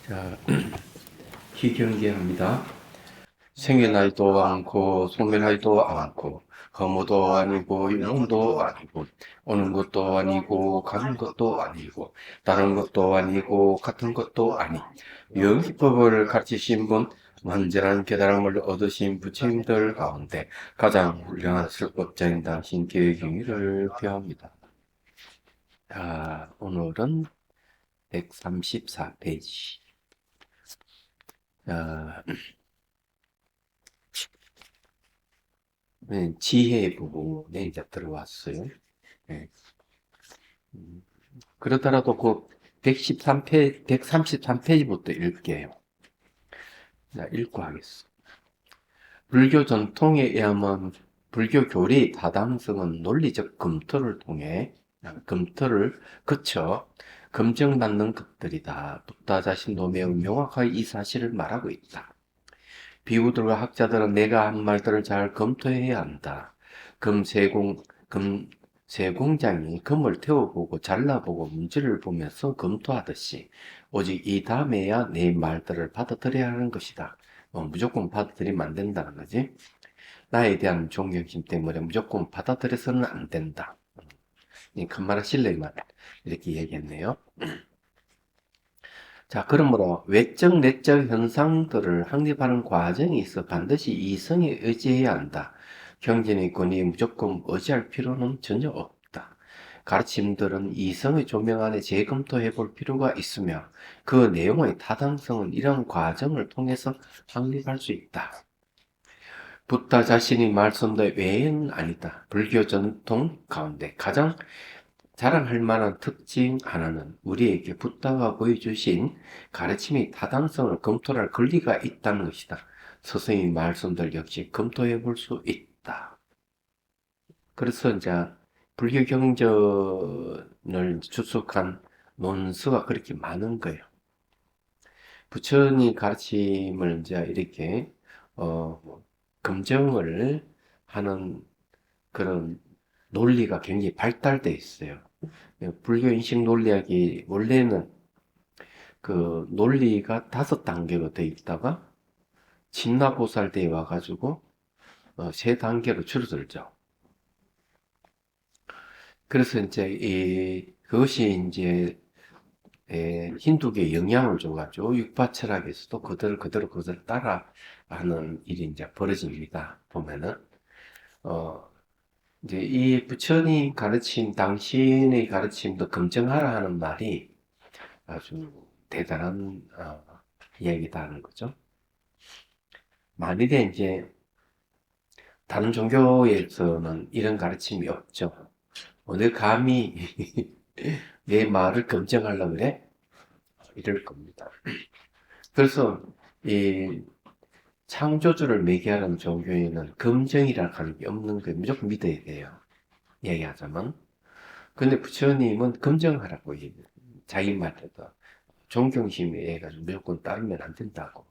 자, 희경기합니다. 생일날도 않고, 송별날도 않고, 허무도 아니고, 영혼도 아니고, 오는 것도 아니고, 가는 것도 아니고, 다른 것도 아니고, 같은 것도 아니. 영기법을 가르치신 분, 완전한 깨달음을 얻으신 부처님들 가운데 가장 훌륭한 설법자인 당신 계경이를 표합니다. 자, 오늘은 134페이지. 자, 네, 지혜 부분에 이제 들어왔어요. 네. 음, 그렇더라도 그 133페이지부터 읽게요. 자, 읽고 하겠습니다. 불교 전통에 의하면 불교 교리 타당성은 논리적 검토를 통해 검토를 거쳐 검증받는 것들이다. 붓다 자신도 매우 명확하게 이 사실을 말하고 있다. 비구들과 학자들은 내가 한 말들을 잘 검토해야 한다. 금세공장이 금을 태워보고 잘라보고 문제를 보면서 검토하듯이 오직 이 다음에야 내 말들을 받아들여야 하는 것이다. 무조건 받아들이면 안 된다는 거지. 나에 대한 존경심 때문에 무조건 받아들여서는 안 된다. 큰 말 하실래만 이렇게 얘기했네요. 자, 그러므로 외적, 내적 현상들을 확립하는 과정이 있어 반드시 이성에 의지해야 한다. 경전의 권위에 무조건 의지할 필요는 전혀 없다. 가르침들은 이성의 조명 안에 재검토해 볼 필요가 있으며 그 내용의 타당성은 이런 과정을 통해서 확립할 수 있다. 붓다 자신이 말씀대 외에는 아니다. 불교 전통 가운데 가장 자랑할 만한 특징 하나는 우리에게 붓다가 보여주신 가르침의 타당성을 검토할 권리가 있다는 것이다. 스승의 말씀들 역시 검토해 볼 수 있다. 그래서 이제 불교 경전을 주석한 논수가 그렇게 많은 거예요. 부처님 가르침을 이제 이렇게 검증을 하는 그런 논리가 굉장히 발달되어 있어요. 불교 인식 논리학이 원래는 그 논리가 5단계로 되어 있다가 진나보살 때에 와가지고 3단계로 줄어들죠. 그래서 이제 그것이 이제 힌두교에 영향을 줘가지고 육파 철학에서도 그대로 따라하는 일이 이제 벌어집니다. 보면은 이제 이 부처님 가르침, 당신의 가르침도 검증하라 하는 말이 아주 대단한 이야기다는 거죠. 만일에 이제 다른 종교에서는 이런 가르침이 없죠. 어느 감히 내 말을 검증하려고 그래? 이럴 겁니다. 그래서 이 창조주를 매개하는 종교에는 검증이라 하는 게 없는 거예요. 무조건 믿어야 돼요. 얘기하자면. 근데 부처님은 검증하라고 얘기해요. 자기 말에도. 존경심에 해가지고 무조건 따르면 안 된다고.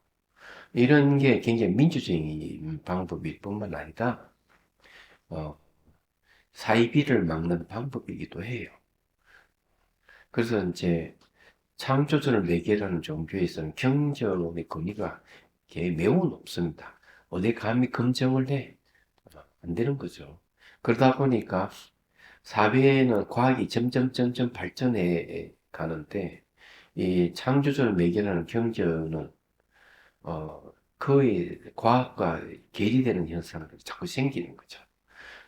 이런 게 굉장히 민주적인 방법일 뿐만 아니라, 어, 사이비를 막는 방법이기도 해요. 그래서 이제 창조주를 매개하는 종교에서는 경전의 권위가 매우 높습니다. 어디 감히 검증을 해? 안 되는 거죠. 그러다 보니까 사회에는 과학이 점점 발전해 가는데, 이 창조주를 매개하는 경전은 거의 과학과 괴리되는 현상들이 자꾸 생기는 거죠.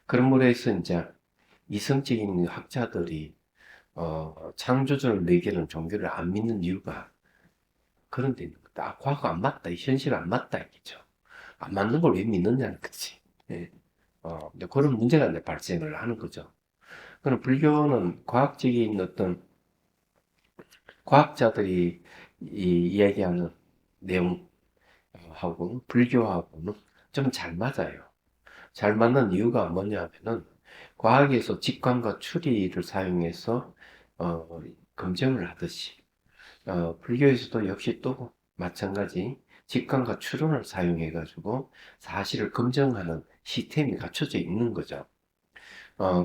그러므로 해서 이제 이성적인 학자들이 창조주를 매개하는 종교를 안 믿는 이유가 그런 데 있는 거다. 아, 과학 안 맞다. 현실 안 맞다. 이겠죠. 안 맞는 걸 왜 믿느냐는 거지. 예. 근데 그런 문제가 이제 발생을 하는 거죠. 그럼 불교는 과학적인 어떤 과학자들이 이야기하는 내용하고 불교하고는 좀 잘 맞아요. 잘 맞는 이유가 뭐냐 하면은 과학에서 직관과 추리를 사용해서 검증을 하듯이 불교에서도 역시 또 마찬가지 직관과 추론을 사용해 가지고 사실을 검증하는 시스템이 갖춰져 있는 거죠.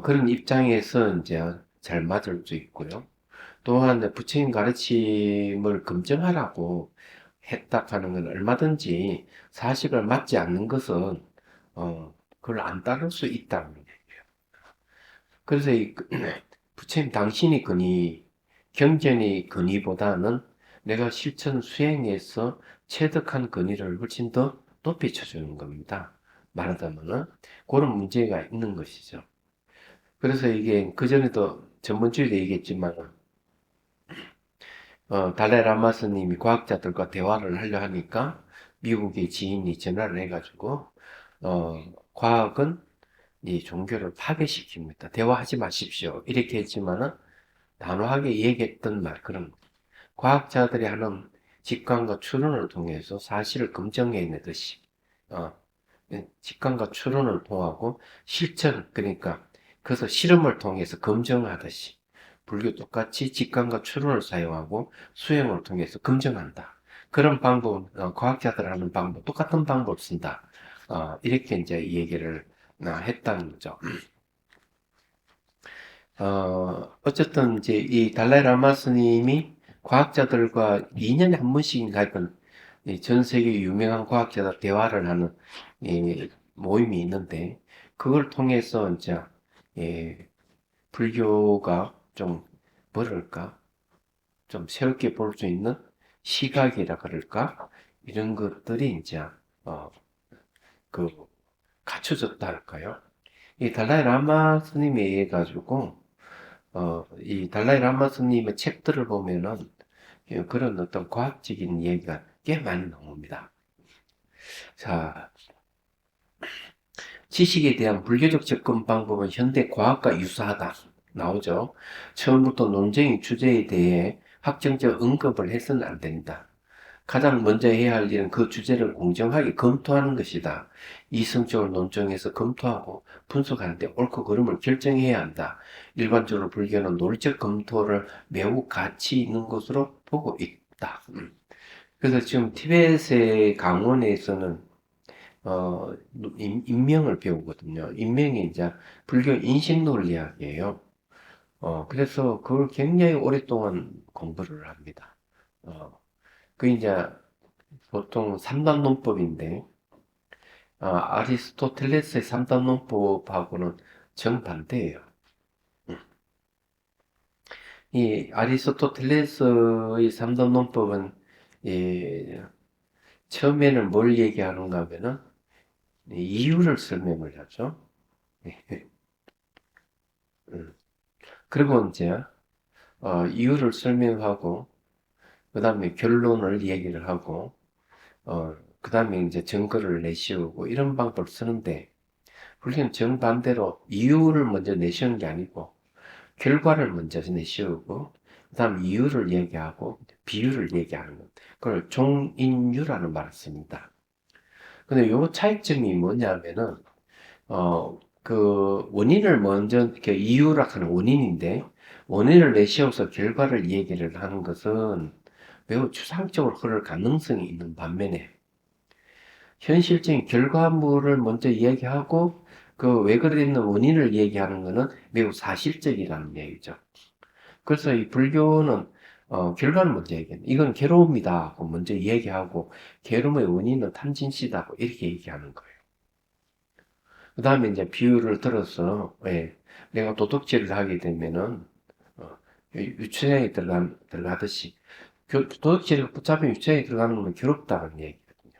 그런 입장에서 이제 잘 맞을 수 있고요. 또한 부처님 가르침을 검증하라고 했다 하는 건 얼마든지 사실을 맞지 않는 것은 그걸 안 따를 수 있다는 거예요. 그래서 부처님 당신이 근의, 경전의 근의보다는 내가 실천 수행에서 체득한 근의를 훨씬 더 높이 쳐주는 겁니다. 말하자면은 그런 문제가 있는 것이죠. 그래서 이게 그전에도 전번주에도 얘기했지만 달라이라마 스님이 과학자들과 대화를 하려 하니까 미국의 지인이 전화를 해가지고 과학은 이 종교를 파괴시킵니다. 대화하지 마십시오. 이렇게 했지만은 단호하게 얘기했던 말 그런 과학자들이 하는 직관과 추론을 통해서 사실을 검증해내듯이 어, 직관과 추론을 통하고 실천 그러니까 그래서 실험을 통해서 검증하듯이 불교 똑같이 직관과 추론을 사용하고 수행을 통해서 검증한다. 그런 방법, 과학자들 하는 방법, 똑같은 방법 쓴다. 이렇게 이제 얘기를 했다는 거죠. 어쨌든 이제 이 달라이 라마 스님이 과학자들과 2년에 한 번씩인가 하여튼 전 세계 유명한 과학자들 대화를 하는 이 모임이 있는데 그걸 통해서 이제 예, 불교가 좀 뭐랄까 좀 새롭게 볼 수 있는 시각이라 그럴까 이런 것들이 이제 어, 그 갖춰졌다 할까요? 이 달라이 라마 스님에 의해 가지고 이 달라이 라마 스님의 책들을 보면은 그런 어떤 과학적인 얘기가 꽤 많이 나옵니다. 자, 지식에 대한 불교적 접근 방법은 현대 과학과 유사하다. 나오죠. 처음부터 논쟁의 주제에 대해 확정적 언급을 해서는 안 된다. 가장 먼저 해야 할 일은 그 주제를 공정하게 검토하는 것이다. 이성적으로 논증해서 검토하고 분석하는데 옳고 그름을 결정해야 한다. 일반적으로 불교는 논리적 검토를 매우 가치 있는 것으로 보고 있다. 그래서 지금 티베트의 강원에서는 인명을 배우거든요. 인명이 이제 불교 인식 논리학이에요. 그래서 그걸 굉장히 오랫동안 공부를 합니다. 그 이제 보통 3단 논법인데, 아리스토텔레스의 3단 논법하고는 정반대예요. 이 아리스토텔레스의 3단 논법은 이 처음에는 뭘 얘기하는가 하면은 이유를 설명을 하죠. 음. 그리고 이제 이유를 설명하고 그 다음에 결론을 얘기를 하고 그 다음에 이제 증거를 내세우고 이런 방법을 쓰는데 불교는 정반대로 이유를 먼저 내세우는 게 아니고 결과를 먼저 내세우고 그 다음 이유를 얘기하고 비유를 얘기하는 것 그걸 종인유라는 말을 씁니다. 근데 요 차이점이 뭐냐면은 그 원인을 먼저 이렇게 이유라 하는 원인인데 원인을 내세워서 결과를 얘기를 하는 것은 매우 추상적으로 흐를 가능성이 있는 반면에 현실적인 결과물을 먼저 이야기하고 그 왜 그랬는 원인을 얘기하는 것은 매우 사실적이라는 얘기죠. 그래서 이 불교는 결과를 먼저 얘기해요. 이건 괴로움이다 하고 먼저 얘기하고 괴로움의 원인은 탐진시다 이렇게 얘기하는 거예요. 그 다음에 이제 비유를 들어서 내가 도둑질을 하게 되면은 유치장에 들어가듯이 도둑질을 붙잡힌 유치장에 들어가는 거는 괴롭다는 얘기거든요.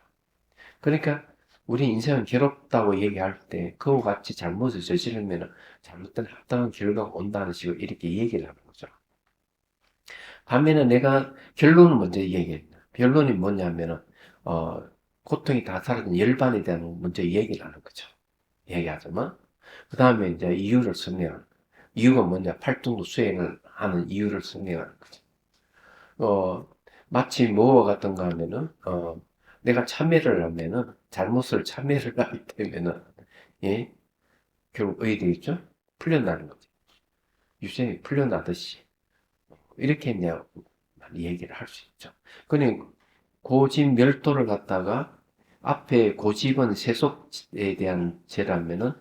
그러니까 우리 인생은 괴롭다고 얘기할 때 그와 같이 잘못을 저지르면 잘못된 합당한 결과가 온다는 식으로 이렇게 얘기를 하는 거죠. 반면에 내가 결론을 먼저 얘기해. 결론이 뭐냐면은 고통이 다 사라진 열반에 대한 먼저 얘기를 하는 거죠. 얘기하자면 그 다음에 이제 이유를 설명하는 거예요. 이유가 뭐냐? 팔등도 수행을 하는 이유를 설명하는 거죠. 마치 뭐와 같던가 하면은 내가 참회를 하면은 잘못을 참회를 하기 때문에는 예 결국 어디 되겠죠? 풀려나는 거죠. 유생이 풀려나듯이 이렇게 이제 얘기를 할 수 있죠. 그냥 고집 멸도를 갖다가 앞에 고집은 세속에 대한 죄라면은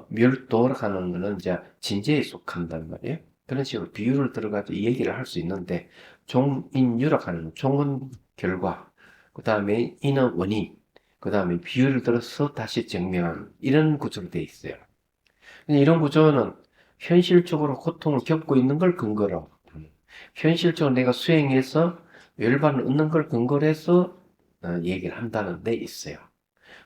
멸도라고 하는 거는 이제 진죄에 속한단 말이에요. 그런 식으로 비유를 들어가지고 이 얘기를 할 수 있는데, 종인유라하는 종은 결과, 그 다음에 인은 원인, 그 다음에 비유를 들어서 다시 증명하는 이런 구조로 되어 있어요. 이런 구조는 현실적으로 고통을 겪고 있는 걸 근거로, 현실적으로 내가 수행해서 열반을 얻는 걸 근거로 해서 얘기를 한다는 데 있어요.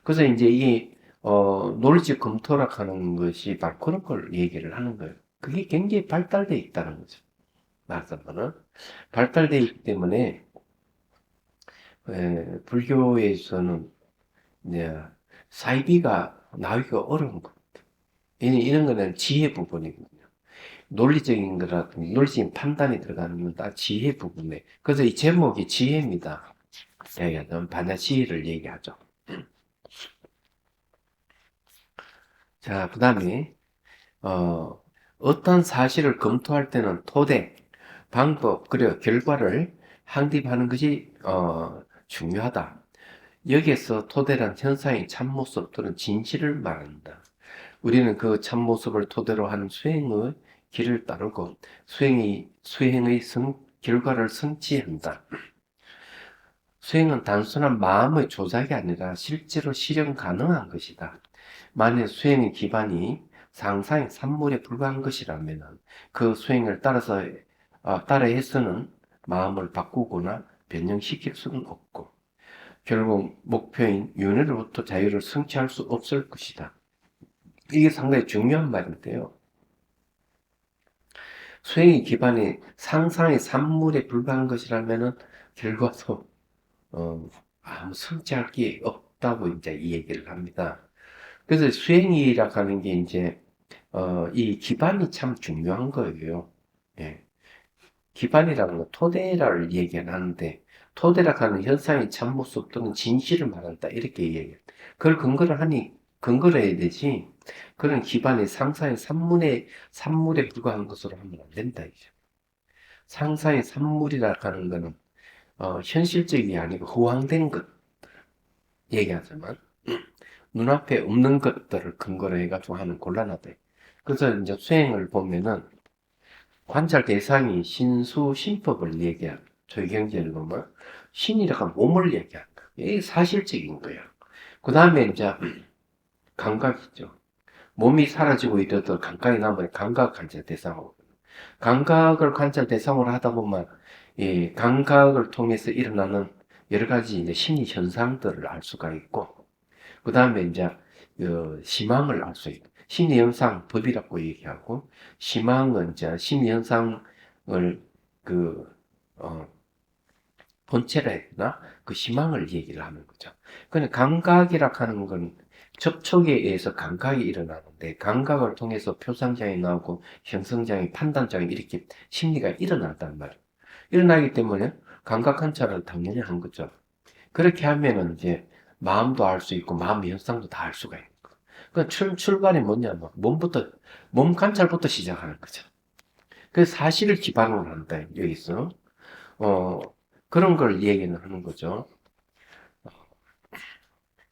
그래서 이제 이 논리적 검토락 하는 것이 바로 그런 걸 얘기를 하는 거예요. 그게 굉장히 발달되어 있다는 거죠. 말하자면은 발달되어 있기 때문에 불교에서는 이제 사이비가 나오기가 어려운 거. 이런 거는 지혜 부분이거든요. 논리적인 거라든지 논리적인 판단이 들어가는 건 다 지혜 부분에. 그래서 이 제목이 지혜입니다. 얘기하자면 반야시를 얘기하죠. 자, 그 다음에 어떤 사실을 검토할 때는 토대, 방법, 그리고 결과를 확립하는 것이 중요하다. 여기에서 토대란 현상의 참모습 또는 진실을 말한다. 우리는 그 참모습을 토대로 하는 수행의 길을 따르고 수행의 결과를 성취한다. 수행은 단순한 마음의 조작이 아니라 실제로 실현 가능한 것이다. 만일 수행의 기반이 상상의 산물에 불과한 것이라면 그 수행을 따라해서는 마음을 바꾸거나 변형시킬 수는 없고 결국 목표인 윤회로부터 자유를 성취할 수 없을 것이다. 이게 상당히 중요한 말인데요. 수행의 기반이 상상의 산물에 불과한 것이라면 결과도 아무 성취할 게 없다고 이제 이 얘기를 합니다. 그래서 수행이라 하는 게 이제 이 기반이 참 중요한 거예요. 예. 기반이라는 건 토대를 얘기하는데 토대라 하는 현상의 참모습 또는 진실을 말한다 이렇게 얘기해요. 그걸 근거를 해야 되지. 그런 기반이 상상의 산물에 불과한 것으로 하면 안 된다 이죠. 상상의 산물이라 하는 거는 현실적이 아니고 허황된 것 얘기하지만 눈앞에 없는 것들을 근거로 해가지고 하는 곤란하다. 그래서 이제 수행을 보면은 관찰 대상이 신수신법을 얘기한 조경제를 보면 신이라고 몸을 얘기한 거. 이게 사실적인 거예요. 그 다음에 이제 감각이죠. 몸이 사라지고 이러도 감각이 남으면 감각 관찰 대상으로. 감각을 관찰 대상으로 하다 보면 이 감각을 통해서 일어나는 여러 가지 이제 심리 현상들을 알 수가 있고, 그 다음에 이제 심황을 알 수 있고, 심리 현상 법이라고 얘기하고, 심황은 이제 심리 현상을 그 본체라 해야 되나? 그 심황을 얘기를 하는 거죠. 그냥 감각이라 하는 건 접촉에 의해서 감각이 일어나는데 감각을 통해서 표상장애 나오고 형성장애, 판단장애 이렇게 심리가 일어난단 말이에요. 일어나기 때문에 감각 관찰을 당연히 한 거죠. 그렇게 하면은 이제 마음도 알 수 있고 마음의 현상도 다 알 수가 있는 거예요. 그 출발이 뭐냐면 몸 관찰부터 시작하는 거죠. 그 사실을 기반으로 한다 여기서 어 그런 걸 얘기는 하는 거죠.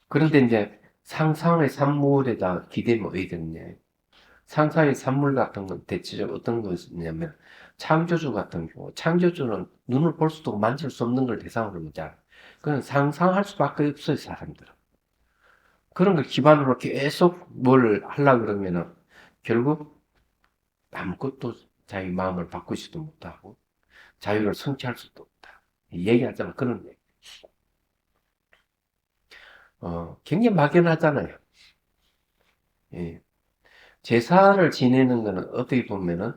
그런데 이제 상상의 산물에다 기대면 어떻게 되느냐. 상상의 산물 같은 건 대체적으로 어떤 것이냐면 창조주 같은 경우, 창조주는 눈을 볼 수도 만질 수 없는 걸 대상으로 보자. 그건 상상할 수밖에 없어요, 사람들은. 그런 걸 기반으로 계속 뭘 하려고 그러면은 결국 아무것도 자기 마음을 바꾸지도 못하고 자유를 성취할 수도 없다. 얘기하자면 그런 얘기. 굉장히 막연하잖아요. 예. 제사를 지내는 거는 어떻게 보면은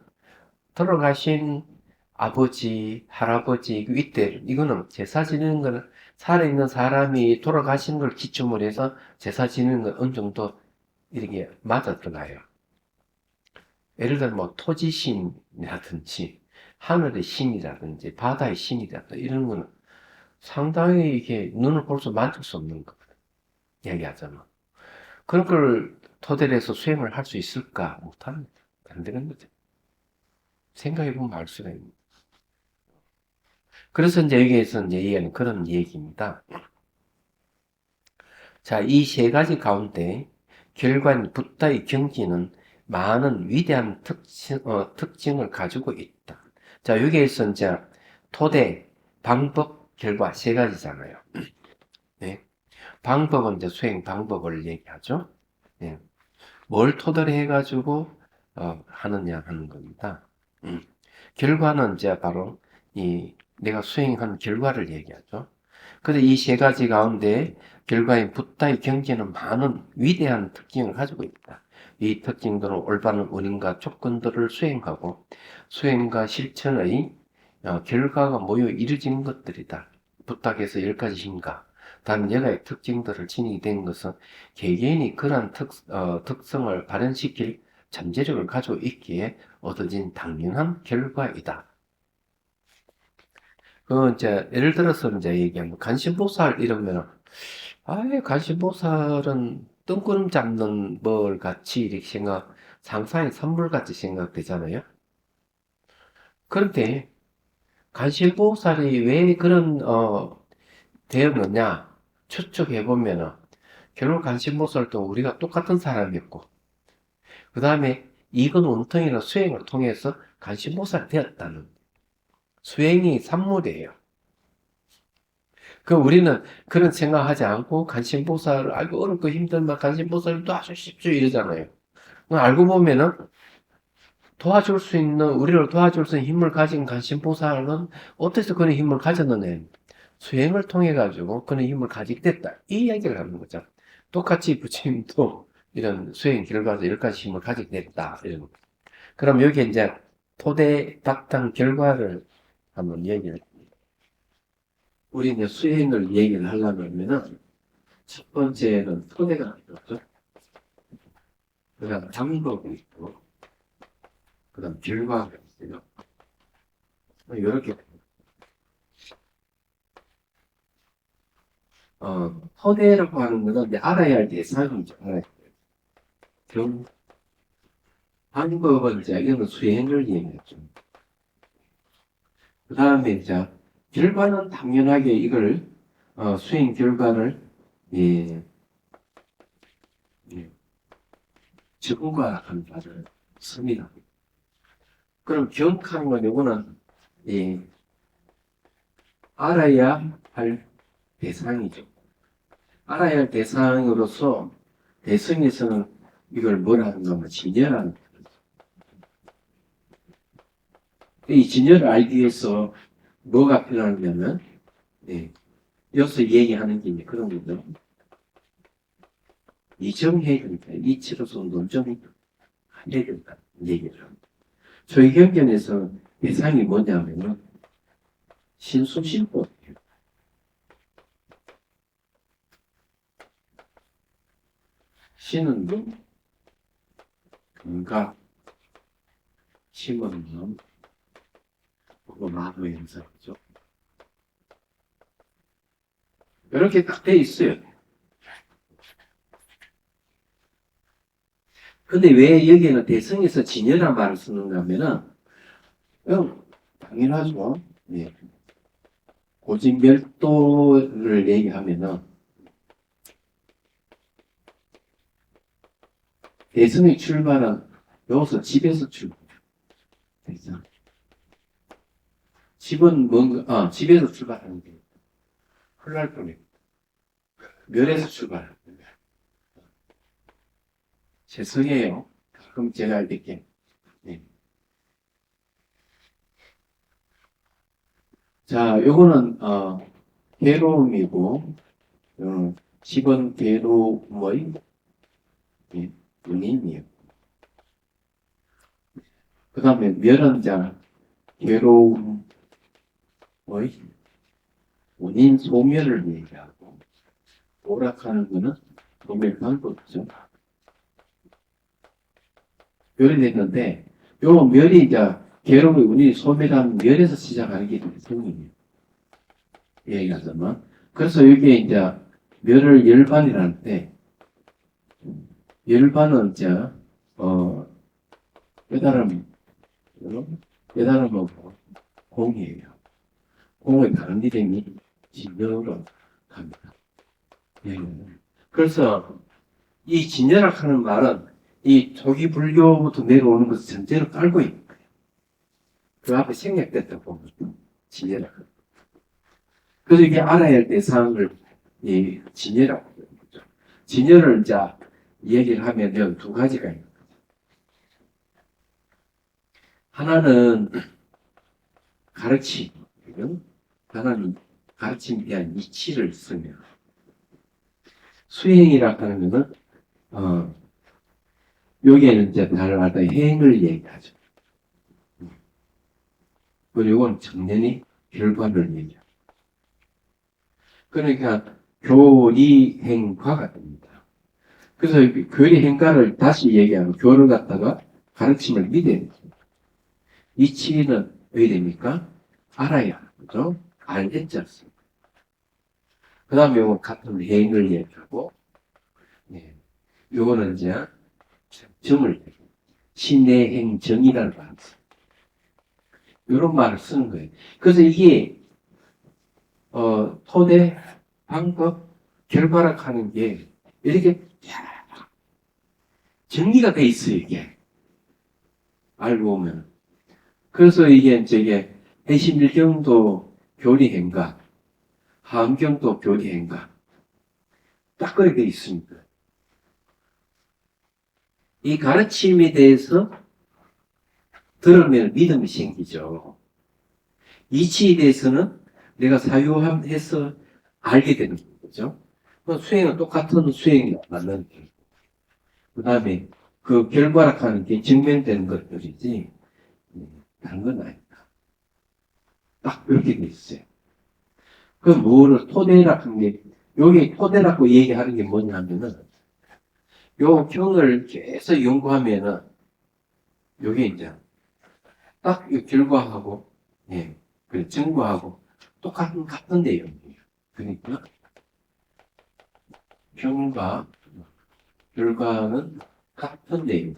돌아가신 아버지, 할아버지, 이때 이거는 제사 지내는 거는 살아있는 사람이 돌아가신 걸 기점으로 해서 제사 지내는 건 어느 정도 이렇게 맞아 들어가요. 예를 들어 뭐 토지신이라든지 하늘의 신이라든지 바다의 신이라든지 이런 거는 상당히 이게 눈을 볼 수 만질 수 없는 거 얘기하잖아. 그런 걸 토대로 해서 수행을 할 수 있을까? 못합니다. 안 되는 거죠. 생각해보면 알 수가 있는. 그래서 이제 여기에서 이제 얘기하는 그런 얘기입니다. 자, 이 세 가지 가운데 결과인 붓다의 경지는 많은 위대한 특징을 가지고 있다. 자, 여기에서 이제 토대, 방법, 결과 세 가지잖아요. 네. 방법은 이제 수행 방법을 얘기하죠. 네. 뭘 토대로 해가지고 하느냐 하는 겁니다. 결과는 이제 바로 이 내가 수행한 결과를 얘기하죠. 근데 이 세 가지 가운데 결과인 붓다의 경지는 많은 위대한 특징을 가지고 있다. 이 특징들은 올바른 원인과 조건들을 수행하고 수행과 실천의 결과가 모여 이루어진 것들이다. 부탁해서 10가지 힘과 다른 여가의 특징들을 지니게 된 것은 개개인이 그러한 특성을 발현시킬 잠재력을 가지고 있기에 얻어진 당연한 결과이다. 이제 예를 들어서 이제 얘기하면 간신보살 이러면 아예 간신보살은 뜬구름 잡는 뭘 같이 이렇게 상상의 산물 같이 생각되잖아요. 그런데 간신보살이 왜 그런 되었느냐 추측해 보면은 결국 간신보살도 우리가 똑같은 사람이었고 그 다음에 이건 원통이나 수행을 통해서 간신보살이 되었다는 수행이 산물이에요. 우리는 그런 생각하지 않고 간신보살을 알고 어렵고 힘들면 간신보살을 도와주십시오 이러잖아요. 알고 보면은 도와줄 수 있는 우리를 도와줄 수 있는 힘을 가진 간신보살은 어디서 그런 힘을 가졌느냐 수행을 통해 가지고 그런 힘을 가지게 됐다 이 이야기를 하는 거죠. 똑같이 부처님도 이런 수행 결과에서 10가지 힘을 가지게 됐다 이런 거. 그럼 여기 이제 토대 바탕 결과를 한번 얘기를 우리 이제 수행을 얘기를 하려면은 첫 번째는 토대가 있죠. 그 다음 방법이 있고 그 다음 결과가 있어요. 이렇게 토대라고 하는 것은 이제 알아야 할 대상이죠. 알아야 될 방법은 이제 이거는 수행을 얘기했죠. 그 다음에 이제 결과는 당연하게 이걸 수행 결과를 예, 적응과한 바를 씁니다. 그럼 기억하는 건 이거는 알아야 할 대상이죠. 알아야 할 대상으로서 대승에서는 이걸 뭐라 하는가 하면 진여라는 거죠. 이 진여를 알기 위해서 뭐가 필요하냐면 여기서 얘기하는 게 그런 거죠. 이정해야 된다. 이치로서 논점이 해야 된다. 얘기를 합니다. 저희 경전에서 대상이 뭐냐면 신수신법이에요. 신은 뭐? 감각, 심은 마음, 그리고 마음의 현상이죠. 이렇게 딱 돼 있어요. 근데 왜 여기에는 대성에서 진여란 말을 쓰는가 하면은, 당연하죠. 고진별도를 얘기하면은, 대성의 출발은 여기서 집에서 출발. 대성. 집은 뭔가, 집에서 출발하는 게, 큰일 날 뻔해. 멸에서 출발하는 거예요. 죄송해요. 가끔 제가 이렇게. 자, 요거는, 괴로움이고, 집은 괴로움의 원인이에요. 그 다음에 멸은 자, 괴로움의 원인 소멸을 얘기하고, 오락하는 거는 소멸 방법이죠. 멸이 됐는데, 요 멸이 이제 괴로움의 원인이 소멸한 멸에서 시작하는 게 대성이에요. 얘기하자면. 그래서 여기에 이제 멸을 열반이라는데, 열반은 이제, 깨달음은 공이에요. 공의 다른 이름이 진여로 갑니다. 그래서 이 진여라 하는 말은 이 초기 불교부터 내려오는 것을 전제로 깔고 있는 거예요. 그 앞에 생략됐다 보면 진예라. 그래서 이게 알아야 할 대상을 이 진예라고 하는 거죠. 진예를 이제 얘기를 하면 두 가지가 있는 거죠. 하나는 가르침, 하나는 가르침에 대한 이치를 쓰면 수행이라 하는 거는 여기에는 이제 다른 어떤 행을 얘기하죠. 그리고 이건 정연히 결과를 얘기해요. 그러니까 교리행과가 됩니다. 그래서 교리행과를 다시 얘기하면 교를 갖다가 가르침을 믿어야 돼요. 이치는 왜 됩니까? 알아야 하는 거죠. 알겠지 않습니까? 그 다음에 이건 같은 행을 얘기하고, 요거는 이제 정을 신내행정이라는 말을 써요. 이런 말을 쓰는 거예요. 그래서 이게 토대, 방법, 결과락 하는 게 이렇게 정리가 돼 있어요, 이게. 알고 보면. 그래서 이게 해심일경도 교리행가, 하암경도 교리행가. 딱 그렇게 돼 있습니다. 이 가르침에 대해서 들으면 믿음이 생기죠. 이치에 대해서는 내가 사유해서 알게 되는 거죠. 수행은 똑같은 수행이 맞는 거예요. 그 다음에 그 결과락하는 게 증명되는 것들이지 다른 건 아니다. 딱 그렇게 돼 있어요. 그 뭐를 토대락한 게 여기 토대라고 얘기하는 게 뭐냐면은 요 경을 계속 연구하면은 요게 이제 딱 이 결과하고 그 증거하고 같은 내용이에요. 그러니까 경과 결과는 같은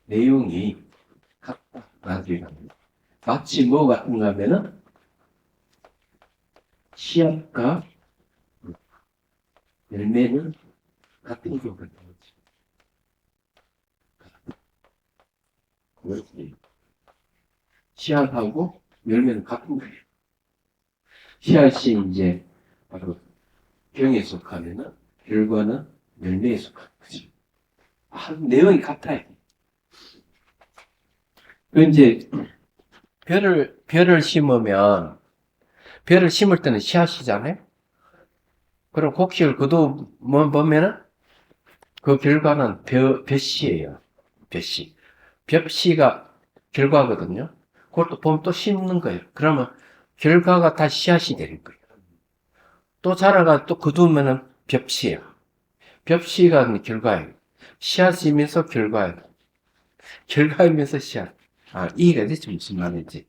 내용이 같다. 나중에 마치 뭐 같은가 하면은 씨앗과 열매는 같은 경우가 되지. 씨앗하고 열매는 같은 거예요. 씨앗이 이제 바로 경에 속하면은 결과는 열매에 속하는 거지. 내용이 같아요. 이제 별을 심으면 별을 심을 때는 씨앗이잖아요. 그럼 곡식을 보면은 그 결과는 벼씨예요. 벼씨. 벼씨가 결과거든요. 그걸 또 보면 또 심는 거예요. 그러면 결과가 다 씨앗이 되는 거예요. 또 자라가 또 거두면은 벼씨예요. 벼씨가 결과예요. 씨앗이면서 결과예요. 결과이면서 씨앗. 이해가 되지 무슨 말인지.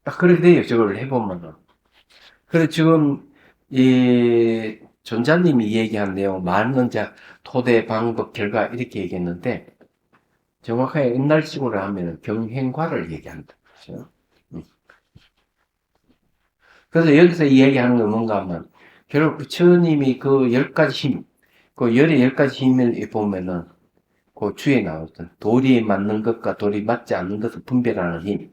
딱 그렇게 돼요. 저걸 해보면은. 그래서 지금 이 존자님이 얘기한 내용 많은 토대, 방법, 결과 이렇게 얘기했는데 정확하게 옛날식으로 하면 경행과를 얘기한다. 그렇죠? 그래서 여기서 얘기하는 건 뭔가 하면 결국 부처님이 그 10가지 힘, 그 열의 10가지 힘을 보면은 그 주에 나왔던 도리에 맞는 것과 도리에 맞지 않는 것을 분별하는 힘,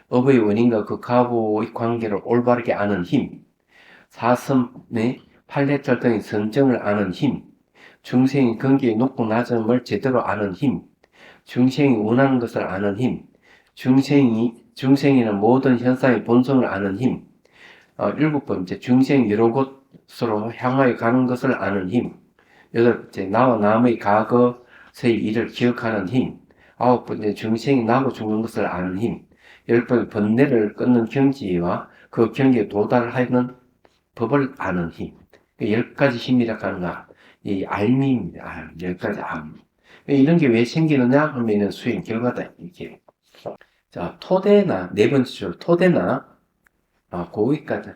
업의 원인과 그 가보의 관계를 올바르게 아는 힘, 사섬의 판례철등의 선정을 아는 힘, 중생의 근기의 높고 낮음을 제대로 아는 힘, 중생이 원하는 것을 아는 힘, 중생이는 모든 현상의 본성을 아는 힘, 7번째, 중생이 여러 곳으로 향하여 가는 것을 아는 힘, 8번째, 나와 남의 과거의 일을 기억하는 힘, 9번째, 중생이 나고 죽는 것을 아는 힘, 10번째, 번뇌를 끊는 경지와 그 경지에 도달하는 법을 아는 힘. 10가지 힘이라고 하는 거, 이 알미입니다. 10가지 암. 이런 게 왜 생기느냐 하면은 수행 결과다. 이렇게. 자, 토대나, 네 번째 줄, 토대나, 고기까지.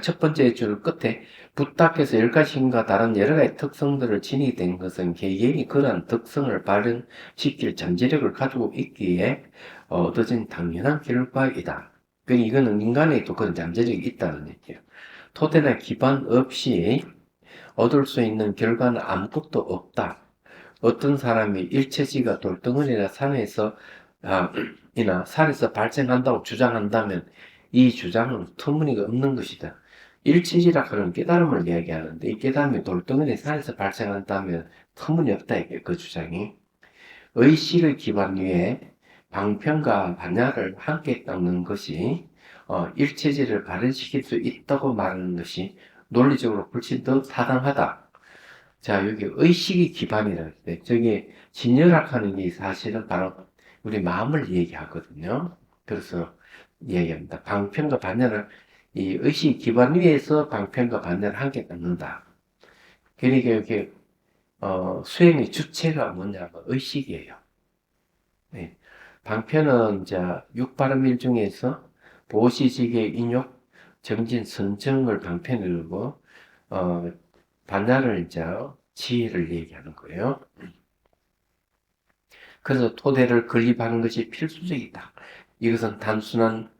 첫 번째 줄 끝에 부탁해서 10가지 힘과 다른 여러 가지 특성들을 지니게 된 것은 개개인이 그러한 특성을 발현시킬 잠재력을 가지고 있기에 얻어진 당연한 결과이다. 이거는 인간에 또 그런 잠재력이 있다는 얘기예요. 토대나 기반 없이 얻을 수 있는 결과는 아무것도 없다. 어떤 사람이 일체지가 돌덩어리나 산에서 이나 산에서 발생한다고 주장한다면 이 주장은 터무니가 없는 것이다. 일체지라 하는 깨달음을 이야기하는데 이 깨달음이 돌덩어리 산에서 발생한다면 터무니없다 이게 그 주장이. 의식의 기반 위에 방편과 반야를 함께 닦는 것이 일체지를 발현시킬 수 있다고 말하는 것이 논리적으로 훨씬 더 타당하다. 자, 여기 의식이 기반이라는 데 저기 진열학하는 게 사실은 바로 우리 마음을 얘기하거든요. 그래서 얘기합니다. 방편과 반야를 이 의식 기반 위에서 방편과 반야를 함께 닦는다. 그러니까 여기 수행의 주체가 뭐냐면 의식이에요. 네. 방편은 이제 육바름일 중에서 보시지계 인욕 정진 선정을 방편이고 반야를 이제 지혜를 얘기하는 거예요. 그래서 토대를 건립하는 것이 필수적이다. 이것은 단순한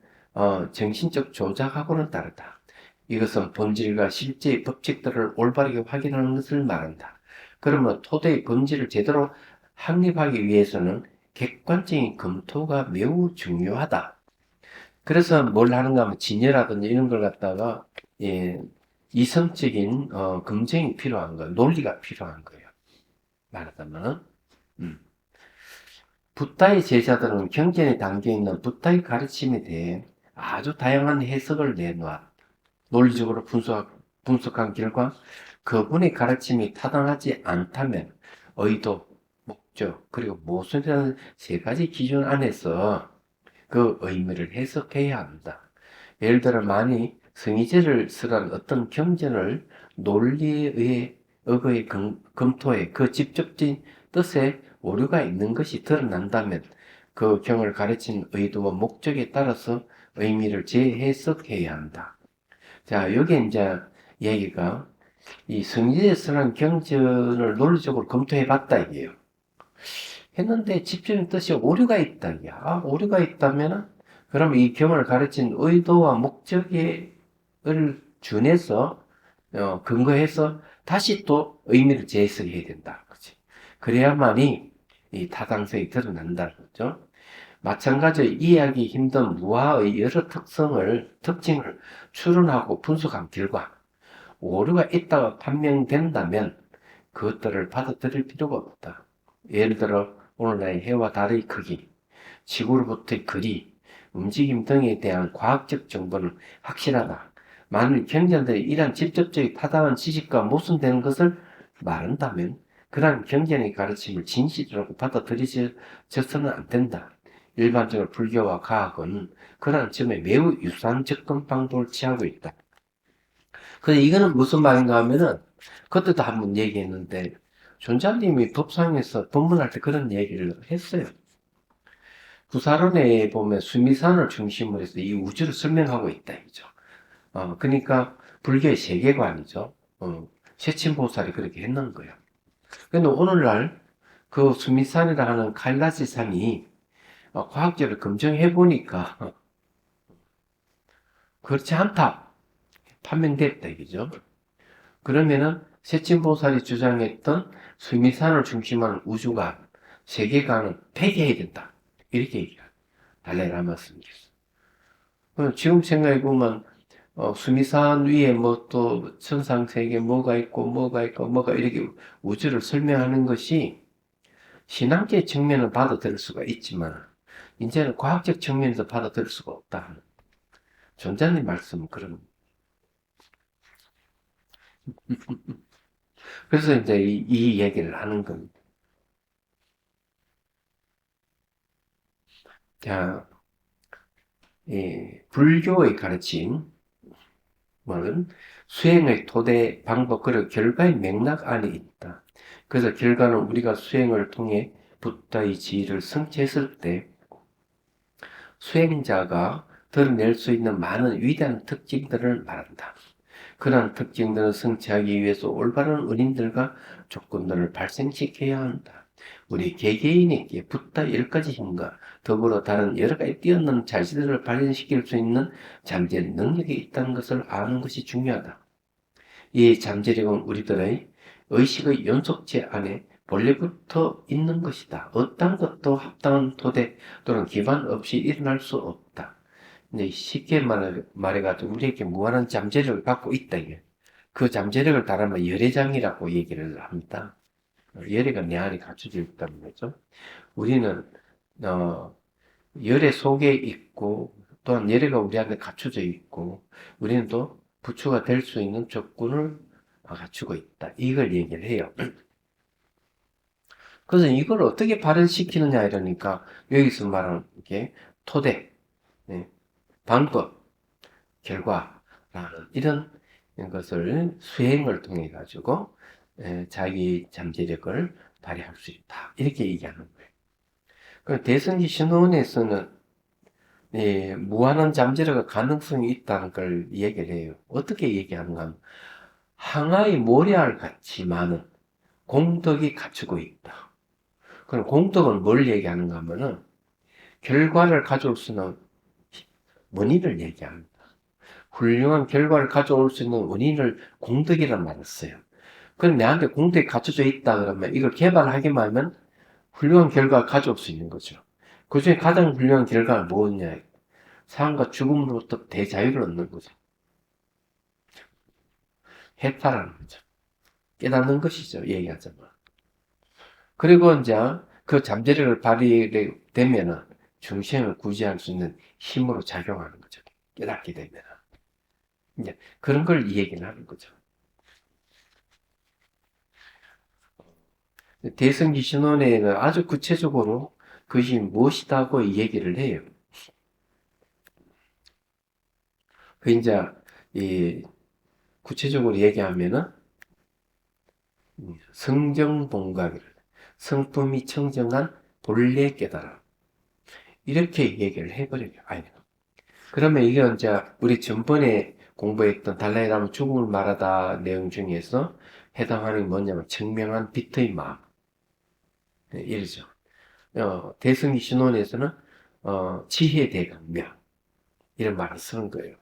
정신적 조작하고는 다르다. 이것은 본질과 실제의 법칙들을 올바르게 확인하는 것을 말한다. 그러면 토대의 본질을 제대로 확립하기 위해서는 객관적인 검토가 매우 중요하다. 그래서 뭘 하는가 하면 진여라든지 이런 걸 갖다가 이성적인 검증이 필요한 거예요. 논리가 필요한 거예요. 말하자면 붓다의 제자들은 경전에 담겨있는 붓다의 가르침에 대해 아주 다양한 해석을 내놓아 논리적으로 분석한 결과 그분의 가르침이 타당하지 않다면 의도, 목적, 그리고 모순이라는 세 가지 기준 안에서 그 의미를 해석해야 한다. 예를 들어 만일 성의제를 쓰란 어떤 경전을 논리에 의해 의거의 검토에 그 직접적인 뜻에 오류가 있는 것이 드러난다면 그 경을 가르친 의도와 목적에 따라서 의미를 재해석해야 한다. 자, 여기 이제 얘기가 이 성의제에 쓰는 경전을 논리적으로 검토해 봤다 이게요. 했는데 집중의 뜻이 오류가 있다. 오류가 있다면 그럼 이 경을 가르친 의도와 목적을 준해서 근거해서 다시 또 의미를 재해석해야 된다. 그렇지? 그래야만이 이 타당성이 드러난다는 거죠. 마찬가지로 이해하기 힘든 무아의 여러 특징을 추론하고 분석한 결과 오류가 있다고 판명된다면 그것들을 받아들일 필요가 없다. 예를 들어 오늘날의 해와 달의 크기, 지구로부터의 거리, 움직임 등에 대한 과학적 정보는 확실하다. 만일 경전들이 이러한 직접적인 타당한 지식과 모순되는 것을 말한다면 그러한 경전의 가르침을 진실이라고 받아들여져서는 안 된다. 일반적으로 불교와 과학은 그러한 점에 매우 유사한 접근 방법을 취하고 있다. 근데 이거는 무슨 말인가 하면은 그때도 한번 얘기했는데 존자님이 법상에서 법문할 때 그런 얘기를 했어요. 구사론에 보면 수미산을 중심으로 해서 이 우주를 설명하고 있다 이죠. 그러니까 불교의 세계관이죠. 셰친보살이 그렇게 했는 거예요. 근데 오늘날 그 수미산이라 하는 칼라지산이 과학적으로 검증해 보니까 그렇지 않다. 판명됐다 이거죠. 그러면은 셰친보살이 주장했던 수미산을 중심한 우주관, 세계관은 폐기해야 된다. 이렇게 얘기해요. 달라이라마 스님께서. 지금 생각해보면 수미산 위에 뭐 또 천상세계 뭐가 있고 뭐가 이렇게 우주를 설명하는 것이 신앙적 측면을 받아들일 수가 있지만 이제는 과학적 측면에서 받아들일 수가 없다. 존자님 말씀은 그런. 그래서 이제 이 얘기를 하는 겁니다. 자, 불교의 가르침은 수행의 토대, 방법, 그리고 결과의 맥락 안에 있다. 그래서 결과는 우리가 수행을 통해 붓다의 지위를 성취했을 때 수행자가 드러낼 수 있는 많은 위대한 특징들을 말한다. 그러한 특징들을 성취하기 위해서 올바른 원인들과 조건들을 발생시켜야 한다. 우리 개개인에게 붓다 10가지 힘과 더불어 다른 여러 가지 뛰어난 자질들을 발현시킬 수 있는 잠재 능력이 있다는 것을 아는 것이 중요하다. 이 잠재력은 우리들의 의식의 연속체 안에 본래부터 있는 것이다. 어떤 것도 합당한 토대 또는 기반 없이 일어날 수 없다. 이제 쉽게 말해가지고 우리에게 무한한 잠재력을 갖고 있다. 이게. 그 잠재력을 다르면 열애장이라고 얘기를 합니다. 열애가 내 안에 갖춰져 있다는 거죠. 우리는 열애 속에 있고 또한 열애가 우리 안에 갖춰져 있고 우리는 또 부처가 될 수 있는 조건을 갖추고 있다. 이걸 얘기를 해요. 그래서 이걸 어떻게 발현시키느냐 이러니까 여기서 말하는 게 토대, 네, 방법, 결과라는 이런 것을 수행을 통해 가지고 자기 잠재력을 발휘할 수 있다. 이렇게 얘기하는 거예요. 그 대승지 신호원에서는 무한한 잠재력의 가능성이 있다는 걸 얘기를 해요. 어떻게 얘기하는가 하면 항아리 모래알 같이 많은 공덕이 갖추고 있다. 그럼 공덕은 뭘 얘기하는가 하면은 결과를 가져올 수 있는 원인을 얘기합니다. 훌륭한 결과를 가져올 수 있는 원인을 공덕이란 말을 써요. 그럼 내한테 공덕이 갖춰져 있다 그러면 이걸 개발하기만 하면 훌륭한 결과를 가져올 수 있는 거죠. 그 중에 가장 훌륭한 결과가 뭐냐? 삶과 죽음으로부터 대자유를 얻는 거죠. 해탈하는 거죠. 깨닫는 것이죠. 얘기하자면. 그리고 이제 그 잠재력을 발휘되면은 중생을 구제할 수 있는 힘으로 작용하는 거죠. 깨닫게 되면. 이제 그런 걸 이 얘기를 하는 거죠. 대승지 신론에는 아주 구체적으로 그것이 무엇이다고 이 얘기를 해요. 그 이제 이 구체적으로 얘기하면은 성정본각을 성품이 청정한 본래 깨달음 이렇게 얘기를 해버려요. 아니, 그러면 이게 이제 우리 전번에 공부했던 달라이라마 죽음을 말하다 내용 중에서 해당하는 게 뭐냐면 청명한 빛의 마음 이러죠. 대승기 신론에서는 지혜 대강명 이런 말을 쓰는 거예요.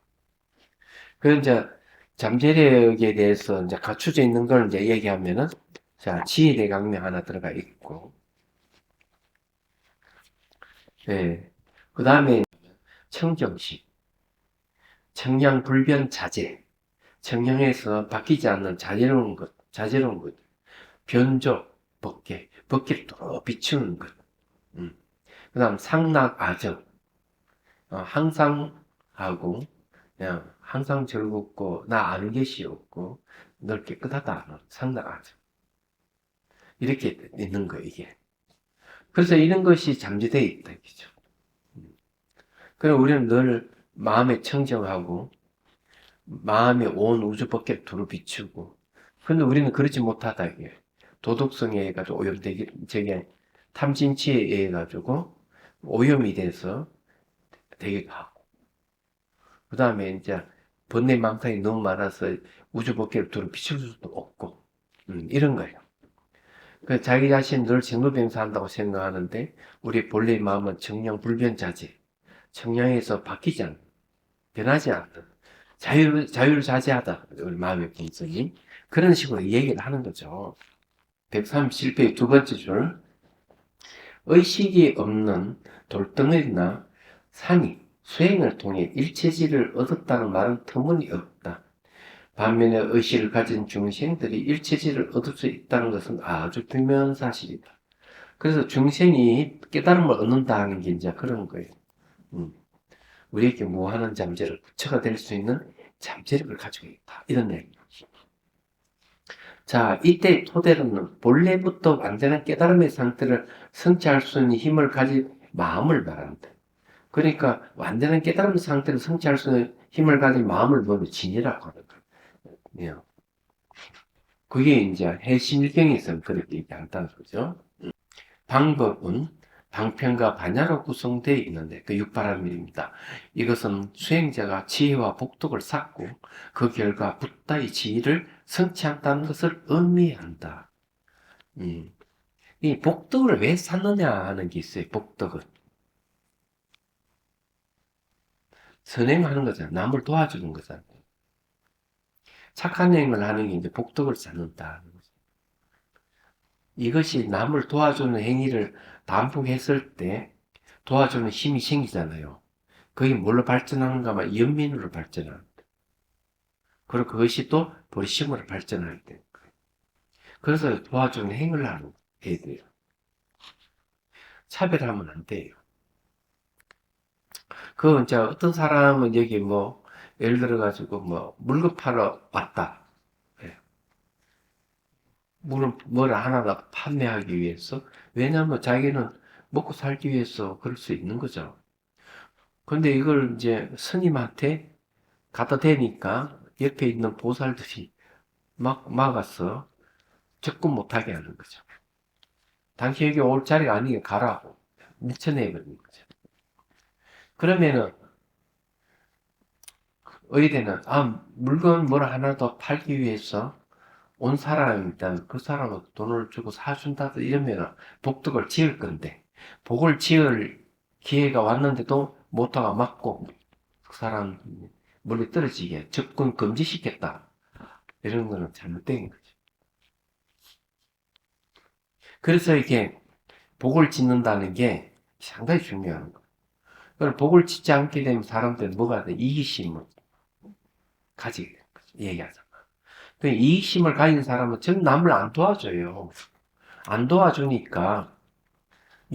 그 이제 잠재력에 대해서 이제 갖춰져 있는 걸 이제 얘기하면은 자 지혜 대강명 하나 들어가 있고, 네. 그 다음에 청정심, 청량불변 자재, 청량에서 바뀌지 않는 자재로운 것, 변조, 법계를 또 비추는 것. 그 다음 상락아정, 항상 하고 그냥 항상 즐겁고 나 아는 것이 없고 늘 깨끗하다. 상락아정. 이렇게 있는 거 이게. 그래서 이런 것이 잠재되어 있다 이죠. 그럼 우리는 늘 마음에 청정하고 마음이 온 우주 밖에 두루 비추고. 근데 우리는 그렇지 못하다 이게. 도덕성에 의해 가지고 오염되기 저게 탐진치에 의해 가지고 오염이 돼서 되기도 하고. 그 다음에 이제 번뇌 망상이 너무 많아서 우주 밖에 두루 비출 수도 없고. 이런 거예요. 그 자기 자신 늘 정로병사한다고 생각하는데 우리 본래의 마음은 청량불변자재, 청량에서 바뀌지 않는, 변하지 않는 자유자재하다. 우리 마음의 본성이 그런 식으로 얘기를 하는 거죠. 137페이지 두 번째 줄. 의식이 없는 돌덩어리나 산이 수행을 통해 일체지를 얻었다는 말은 터무니없다. 반면에 의식을 가진 중생들이 일체지를 얻을 수 있다는 것은 아주 분명한 사실이다. 그래서 중생이 깨달음을 얻는다는 게 이제 그런 거예요. 우리에게 무한한 잠재력, 부처가 될 수 있는 잠재력을 가지고 있다. 이런 얘기입니다. 자, 이때 토대로는 본래부터 완전한 깨달음의 상태를 성취할 수 있는 힘을 가진 마음을 말합니다. 그러니까 완전한 깨달음 상태를 성취할 수 있는 힘을 가진 마음을 보면 진이라고 하는 거예요. 그게 이제 해심일경에서는 그렇게 얘기한다는 거죠. 방법은 방편과 반야로 구성되어 있는데 그 육바라밀입니다. 이것은 수행자가 지혜와 복덕을 쌓고 그 결과 붓다의 지혜를 성취한다는 것을 의미한다. 이 복덕을 왜 쌓느냐 하는 게 있어요. 복덕은 선행하는 거잖아요. 남을 도와주는 거잖아요. 착한 행을 하는 게 이제 복덕을 쌓는다. 이것이 남을 도와주는 행위를 반복했을 때 도와주는 힘이 생기잖아요. 그게 뭘로 발전하는가 하면 연민으로 발전합니다. 그리고 그것이 또 보리심으로 발전할 때. 그래서 도와주는 행위를 해야 돼요. 차별하면 안 돼요. 그 이제 어떤 사람은 여기 뭐 예를 들어 가지고 뭐 물건 팔러 왔다. 예. 뭘 하나 판매하기 위해서. 왜냐하면 자기는 먹고 살기 위해서 그럴 수 있는 거죠. 근데 이걸 이제 스님한테 갖다 대니까 옆에 있는 보살들이 막 막아서 접근 못하게 하는 거죠. 당신 여기 올 자리가 아니게 가라고 밀쳐내버리는 거죠. 그러면은 의대는 물건 뭘 하나 더 팔기 위해서 온 사람이면 그 사람은 돈을 주고 사준다 이러면 복덕을 지을 건데 복을 지을 기회가 왔는데도 못하가 맞고 그 사람 멀리 떨어지게 접근 금지시켰다 이런 거는 잘못된 거죠. 그래서 이게 복을 짓는다는 게 상당히 중요한 거예요. 그걸 복을 짓지 않게 되면 사람들은 뭐가 돼? 이기심을 가지게 되는 거죠. 얘기하잖아. 그 이기심을 가진 사람은 전 남을 안 도와줘요. 안 도와주니까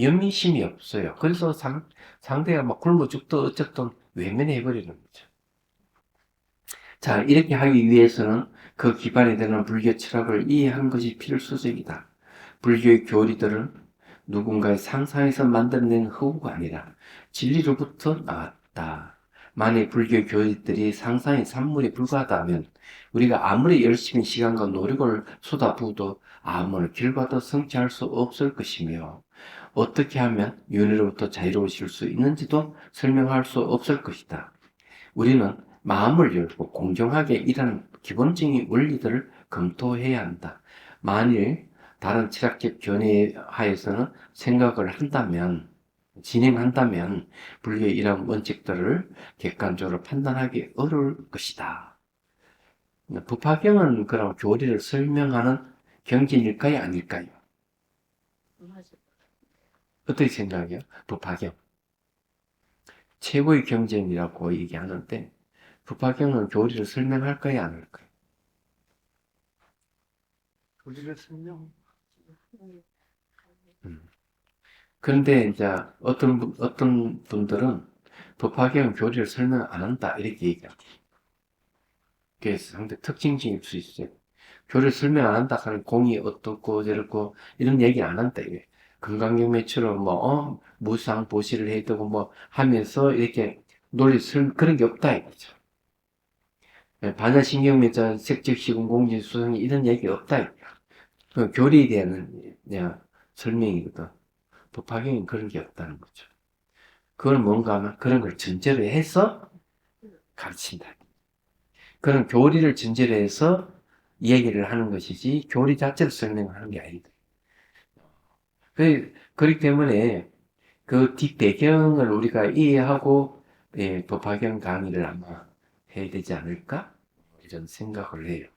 연민심이 없어요. 그래서 상대가 막 굶어 죽든 어쨌든 외면해버리는 거죠. 자, 이렇게 하기 위해서는 그 기반이 되는 불교 철학을 이해하는 것이 필수적이다. 불교의 교리들은 누군가의 상상에서 만들어낸 허구가 아니라 진리로부터 나왔다. 만약 불교 교리들이 상상의 산물에 불과하다면 우리가 아무리 열심히 시간과 노력을 쏟아부어도 아무런 결과도 성취할 수 없을 것이며 어떻게 하면 윤회로부터 자유로우실 수 있는지도 설명할 수 없을 것이다. 우리는 마음을 열고 공정하게 일하는 기본적인 원리들을 검토해야 한다. 만일 다른 철학적 견해하에서는 생각을 한다면, 진행한다면 불교의 이러한 원칙들을 객관적으로 판단하기 어려울 것이다. 부파경은 그럼 교리를 설명하는 경전일까요? 아닐까요? 어떻게 생각해요? 부파경. 최고의 경전이라고 얘기하는데 부파경은 교리를 설명할까요? 안 할까요? 교리를 설명. 음. 그런데 이제 어떤 분들은 부파경 교리를 설명 안 한다 이렇게 얘기해요. 그게 상당히 특징적일 수 있어요. 교리를 설명 안 한다 하는 공이 어떻고 저렇고 이런 얘기 안 한다 이게. 금강경매처럼 무상 보시를 해야 되고 뭐 하면서 이렇게 그런 게 없다 이거죠. 반야신경매자 색적시공 공진수성 이런 얘기 없다. 그 교리에 대한 설명이거든. 부파경은 그런 게 없다는 거죠. 그걸 뭔가 하면 그런 걸 전제로 해서 가르친다. 그런 교리를 전제로 해서 얘기를 하는 것이지 교리 자체를 설명하는 게 아니다. 그렇기 때문에 그 뒷배경을 우리가 이해하고 부파경 강의를 아마 해야 되지 않을까? 이런 생각을 해요.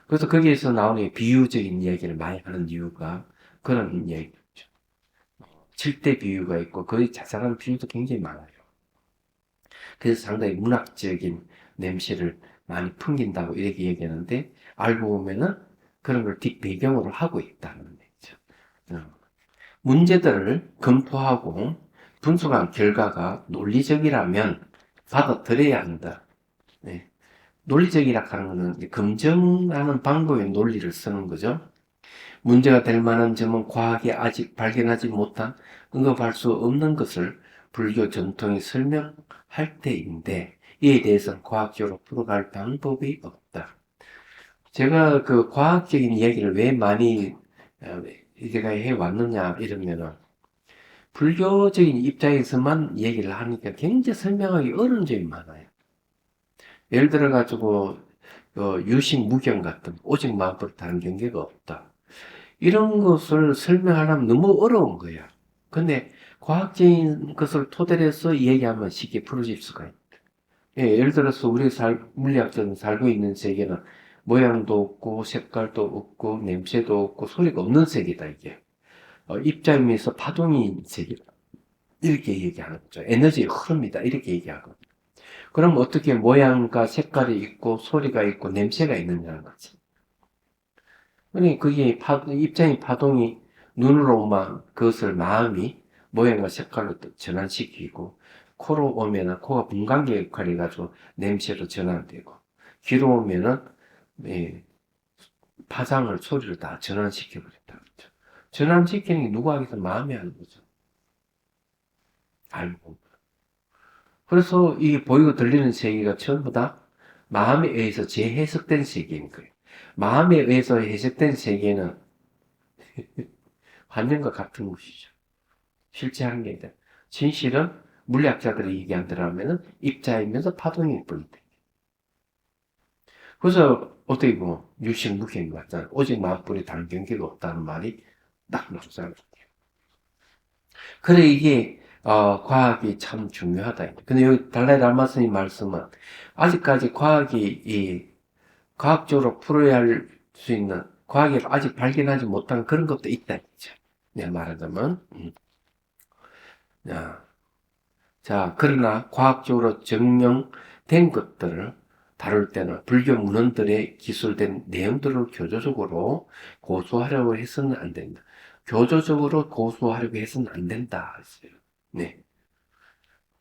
그래서 거기에서 나오는 비유적인 이야기를 많이 하는 이유가 그런 이야기죠. 7대 비유가 있고 거의 자잘한 비유도 굉장히 많아요. 그래서 상당히 문학적인 냄새를 많이 풍긴다고 이렇게 얘기하는데 알고 보면은 그런 걸 뒷배경으로 하고 있다는 얘기죠. 문제들을 검토하고 분석한 결과가 논리적이라면 받아들여야 한다. 네. 논리적이라 하는 것은 검증하는 방법의 논리를 쓰는 거죠. 문제가 될 만한 점은 과학이 아직 발견하지 못한 언급할 수 없는 것을 불교 전통이 설명할 때인데 이에 대해서는 과학적으로 풀어갈 방법이 없다. 제가 그 과학적인 얘기를 왜 많이 제가 해왔느냐 이러면은 불교적인 입장에서만 얘기를 하니까 굉장히 설명하기 어려운 점이 많아요. 예를 들어가지고 유식 무경 같은 오직 마음으로 다른 경계가 없다. 이런 것을 설명하려면 너무 어려운 거야. 근데 과학적인 것을 토대로 해서 얘기하면 쉽게 풀어질 수가 있다. 예, 예를 들어서 우리 물리학자는 살고 있는 세계는 모양도 없고, 색깔도 없고, 냄새도 없고, 소리가 없는 색이다, 이게. 입자임에서 파동이 색이다. 이렇게 얘기하는 거죠. 에너지의 흐름이다. 이렇게 얘기하거든요. 그럼 어떻게 모양과 색깔이 있고, 소리가 있고, 냄새가 있느냐는 거지. 그러니 그게 입자의 파동이 눈으로만 그것을 마음이 모양과 색깔로 또 전환시키고, 코로 오면은 코가 분광기 역할을 해가지고 냄새로 전환되고, 귀로 오면은 예, 파장을 소리를 다 전환시켜버린다. 그렇죠? 전환시키는 게 누가 하겠어? 마음이 하는 거죠. 알고. 그래서 이 보이고 들리는 세계가 전부 다 마음에 의해서 재해석된 세계인 거예요. 마음에 의해서 해석된 세계는 환경과 같은 것이죠. 실제 한계다. 진실은 물리학자들이 얘기한다면은 입자이면서 파동일 뿐이다. 그래서 어떻게 보면 유실무견이 맞잖아요. 오직 마음뿐이 다른 경계가 없다는 말이 딱 나오잖아요. 그래 이게 과학이 참 중요하다. 근데 여기 달라이 라마 스님 말씀은 아직까지 과학이 과학적으로 풀어야 할 수 있는 과학이 아직 발견하지 못한 그런 것도 있다. 내가 말하자면 자, 그러나 과학적으로 증명된 것들을 다룰 때는 불교 문헌들의 기술된 내용들을 교조적으로 고수하려고 해서는 안 된다. 교조적으로 고수하려고 해서는 안 된다. 했어요. 네.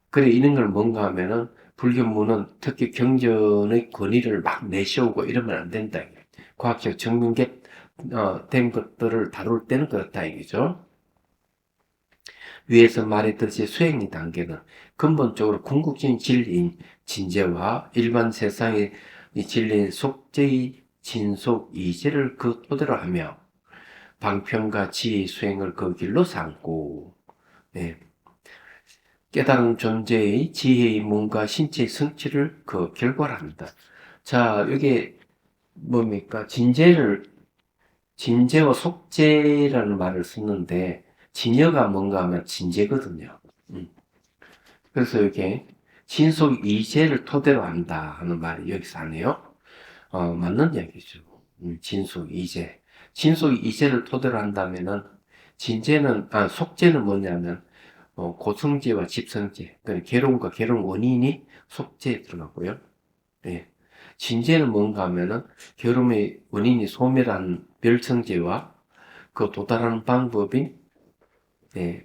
그래, 이런 걸 뭔가 하면은 불교 문헌, 특히 경전의 권위를 막 내세우고 이러면 안 된다. 과학적 증명된 것들을 다룰 때는 그렇다. 이거죠. 위에서 말했듯이 수행의 단계는 근본적으로 궁극적인 진리인 진재와 일반 세상의 진리인 속죄의 진속 이제를 그 토대로 하며 방편과 지혜의 수행을 그 길로 삼고 네. 깨달은 존재의 지혜의 몸과 신체의 성취를 그 결과로 합니다. 자, 이게 뭡니까? 진재와 속죄라는 말을 썼는데 진여가 뭔가 하면 진재거든요. 그래서 이렇게 진속 이재를 토대로 한다 하는 말이 여기서 하네요. 맞는 이야기죠. 진속 이재. 진속 이재를 토대로 한다면은 속재는 뭐냐면 고성재와 집성재, 그러니까 괴로움과 괴로운 원인이 속재에 들어가고요. 예. 진재는 뭔가 하면은 괴로움의 원인이 소멸한 멸성재와 그 도달하는 방법인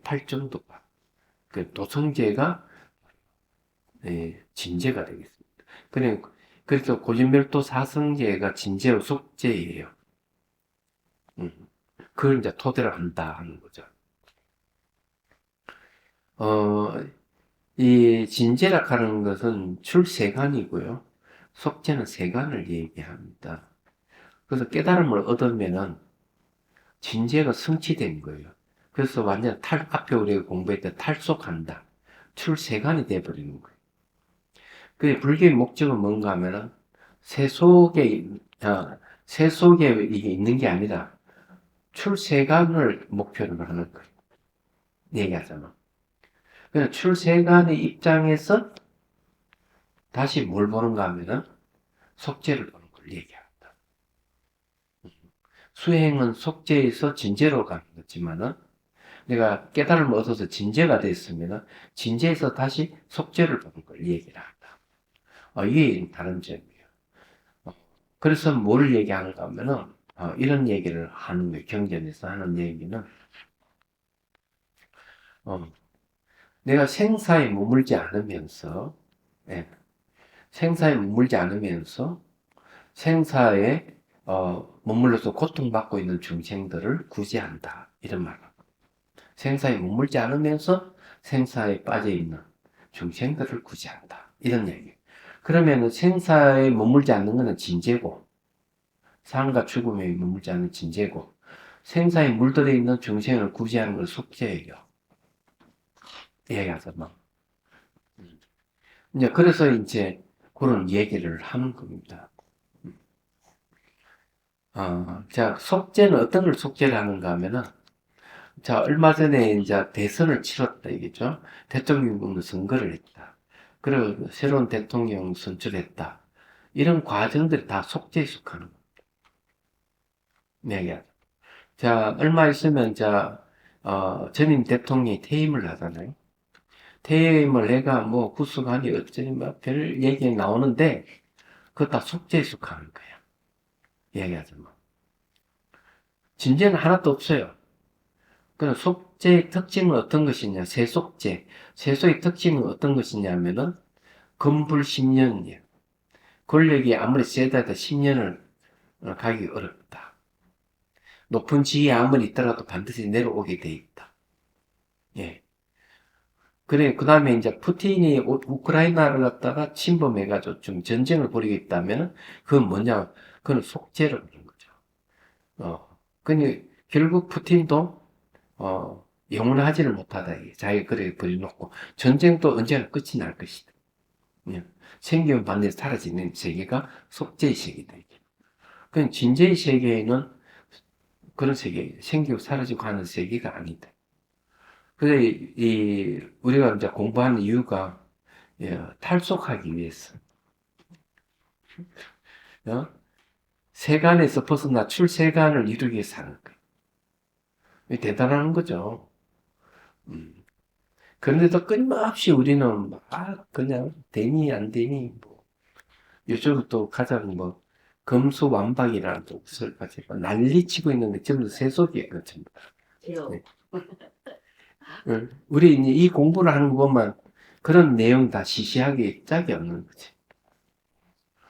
팔정도가 그 도성재가 진재가 되겠습니다. 그래서 고진멸도 사성재가 진재와 속재예요. 그걸 이제 토대로 한다 하는 거죠. 이 진재라 하는 것은 출세간이고요. 속재는 세간을 얘기합니다. 그래서 깨달음을 얻으면은 진재가 성취된 거예요. 그래서 완전 앞에 우리가 공부했던 탈속한다. 출세간이 돼버리는 거예요. 그 불교의 목적은 뭔가 하면은 세속에 이게 있는 게 아니라 출세간을 목표로 하는 거예요. 얘기하자면. 그냥 출세간의 입장에서 다시 뭘 보는가 하면은 속죄를 보는 걸 얘기합니다. 수행은 속죄에서 진죄로 가는 거지만은 내가 깨달음을 얻어서 진죄가 됐으면은 진죄에서 다시 속죄를 보는 걸 얘기를 한다. 이게 다른 점이에요. 그래서 뭘 얘기하는가 하면은 이런 얘기를 하는 거예요. 경전에서 하는 얘기는 내가 생사에 머물지 않으면서 예, 생사에 머물지 않으면서 생사에 머물러서 고통받고 있는 중생들을 구제한다. 이런 말. 생사에 머물지 않으면서 생사에 빠져 있는 중생들을 구제한다. 이런 얘기. 그러면은 생사에 머물지 않는 것은 진재고, 삶과 죽음에 머물지 않는 진재고, 생사에 물들어 있는 중생을 구제하는 걸 속죄예요. 얘기하자 막. 이제 그래서 이제 그런 얘기를 하는 겁니다. 자, 속죄는 어떤 걸 속죄를 하는가 하면은, 자, 얼마 전에 이제 대선을 치렀다, 이겠죠? 대통령 선거를 했다. 그리고 새로운 대통령 선출했다. 이런 과정들이 다 속죄에 속하는 이야기하죠. 자, 얼마 있으면, 전임 대통령이 퇴임을 하잖아요. 퇴임을 해가 뭐 구속하니 어쩌니 뭐별 얘기 나오는데, 그거 다 속죄에 속하는 거야. 이야기하죠. 뭐. 진죄는 하나도 없어요. 그럼 속죄의 특징은 어떤 것이냐? 세속죄. 세속의 특징은 어떤 것이냐면은, 금불 10년이에요. 권력이 아무리 세다 해도 10년을 가기 어렵다. 높은 지위에 아무리 있더라도 반드시 내려오게 돼 있다. 예. 그래, 그 다음에 이제 푸틴이 우크라이나를 갖다가 침범해가지고 좀 전쟁을 벌이고 있다면, 그건 뭐냐? 그건 속죄를 하는 거죠. 근데 결국 푸틴도, 영원하지를 못하다. 자기 그래 버려놓고, 전쟁도 언제나 끝이 날 것이다. 예. 생기면 반드시 사라지는 세계가 속죄의 세계다. 그냥 진재의 세계에는 그런 세계, 생기고 사라지고 하는 세계가 아니다. 그래, 우리가 이제 공부하는 이유가, 탈속하기 위해서. 어? 세간에서 벗어나 출세간을 이루기 위해서 하는 거예요. 대단한 거죠. 음. 그런데도 끊임없이 우리는 그냥 되니 안 되니, 뭐. 요즘 또 가장 뭐, 금수완박이라는 것을 가지고 난리치고 있는데 전부 세속이에요, 전부. 네. 우리 이제 이 공부를 하는 거 보면 그런 내용 다 시시하게 짝이 없는 거지.